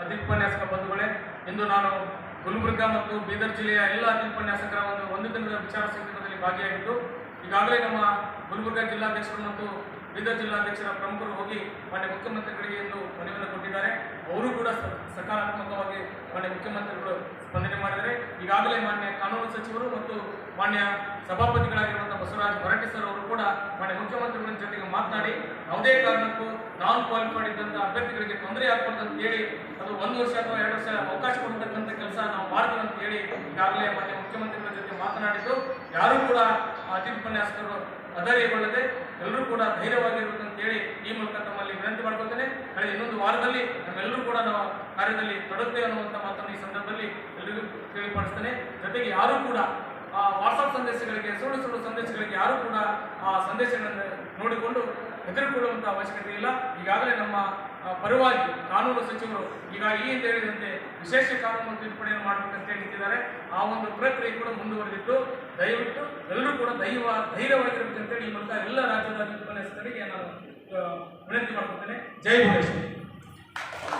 ಅಧಿಪನ್ಯಾಸಕ ಬಂಧುಗಳೇ, ಇಂದು ನಾನು ಗುಲ್ಬರ್ಗಾ ಮತ್ತು ಬೀದರ್ ಜಿಲ್ಲೆಯ ಎಲ್ಲ ಅಧಿಪನ್ಯಾಸಕರ ಒಂದು ದಿನದ ವಿಚಾರ ಸಂಕಿರಣದಲ್ಲಿ ಭಾಗಿಯಾಗಿದ್ದು, ಈಗಾಗಲೇ ನಮ್ಮ ಗುಲ್ಬರ್ಗಾ ಜಿಲ್ಲಾಧ್ಯಕ್ಷರು ಮತ್ತು ಬೀದರ್ ಜಿಲ್ಲಾಧ್ಯಕ್ಷರ ಪ್ರಮುಖರು ಹೋಗಿ ಮಾನ್ಯ ಮುಖ್ಯಮಂತ್ರಿಗಳಿಗೆ ಎಂದು ಮನವಿಯನ್ನು ಕೊಟ್ಟಿದ್ದಾರೆ. ಅವರು ಕೂಡ ಸಕಾರಾತ್ಮಕವಾಗಿ ಮಾನ್ಯ ಮುಖ್ಯಮಂತ್ರಿಗಳು ಸ್ಪಂದನೆ ಮಾಡಿದರೆ, ಈಗಾಗಲೇ ಮಾನ್ಯ ಕಾನೂನು ಸಚಿವರು ಮತ್ತು ಮಾನ್ಯ ಸಭಾಪತಿಗಳಾಗಿರುವಂತಹ ಬಸವರಾಜ ಹೊರಟ್ಟಿ ಸರ್ ಅವರು ಕೂಡ ಮಾನ್ಯ ಮುಖ್ಯಮಂತ್ರಿಗಳ ಜೊತೆಗೆ ಮಾತನಾಡಿ ಯಾವುದೇ ಕಾರಣಕ್ಕೂ ನಾನ್ ಕ್ವಾಲಿಫೈಡ್ ಇದ್ದಂಥ ಅಭ್ಯರ್ಥಿಗಳಿಗೆ ತೊಂದರೆ ಆಗ್ಬಾರ್ದು ಅಂತ ಹೇಳಿ ಅದು 1 ವರ್ಷ ಅಥವಾ 2 ವರ್ಷ ಅವಕಾಶ ಕೊಡತಕ್ಕಂಥ ಕೆಲಸ ನಾವು ಮಾಡ್ತೀವಿ ಅಂತ ಹೇಳಿ ಈಗಾಗಲೇ ಮಾನ್ಯ ಮುಖ್ಯಮಂತ್ರಿಗಳ ಜೊತೆ ಮಾತನಾಡಿದ್ದು, ಯಾರೂ ಕೂಡ ಅಧಿಪನ್ಯಾಸಕರು ಅಧೈರ್ಯಗೊಳ್ಳದೆ ಎಲ್ಲರೂ ಕೂಡ ಧೈರ್ಯವಾಗಿರ್ಬೇಕು ಅಂತ ಹೇಳಿ ಈ ಮೂಲಕ ತಮ್ಮಲ್ಲಿ ವಿನಂತಿ ಮಾಡ್ಕೊಳ್ತೇನೆ. ಕಳೆದ ಇನ್ನೊಂದು ವಾರದಲ್ಲಿ ನಮ್ಮೆಲ್ಲರೂ ಕೂಡ ನಾವು ಕಾರ್ಯದಲ್ಲಿ ತೊಡಗುತ್ತೇವೆ ಅನ್ನುವಂಥ ಮಾತನ್ನು ಈ ಸಂದರ್ಭದಲ್ಲಿ ಎಲ್ಲರಿಗೂ ತಿಳಿಪಡಿಸ್ತೇನೆ. ಜೊತೆಗೆ ಯಾರೂ ಕೂಡ ವಾಟ್ಸಪ್ ಸಂದೇಶಗಳಿಗೆ, ಸುಳ್ಳು ಸಂದೇಶಗಳಿಗೆ ಯಾರೂ ಕೂಡ ಆ ಸಂದೇಶಗಳನ್ನು ನೋಡಿಕೊಂಡು ಹೆದರಿಕೊಳ್ಳುವಂಥ ಅವಶ್ಯಕತೆ ಇಲ್ಲ. ಈಗಾಗಲೇ ನಮ್ಮ ಪರವಾಗಿ ಕಾನೂನು ಸಚಿವರು ಈಗ ಈ ಅಂತ ಹೇಳಿದಂತೆ ವಿಶೇಷ ಕಾನೂನು ತಿದ್ದುಪಡಿಯನ್ನು ಮಾಡಬೇಕಂತ ಹೇಳಿ ನಿಂತಿದ್ದಾರೆ. ಆ ಒಂದು ಪ್ರಕ್ರಿಯೆ ಕೂಡ ಮುಂದುವರೆದಿದ್ದು, ದಯವಿಟ್ಟು ಎಲ್ಲರೂ ಕೂಡ ಧೈರ್ಯವಾಗಿರಬೇಕಂತೇಳಿ ಈ ಮೂಲಕ ಎಲ್ಲ ರಾಜ್ಯದ ಅಧಿಪನ್ಯಾಸಕರಿಗೆ ನಾನು ವಿನಂತಿ ಮಾಡ್ಕೊಳ್ತೇನೆ. ಜೈ ಭುವನೇಶ್ವರಿ.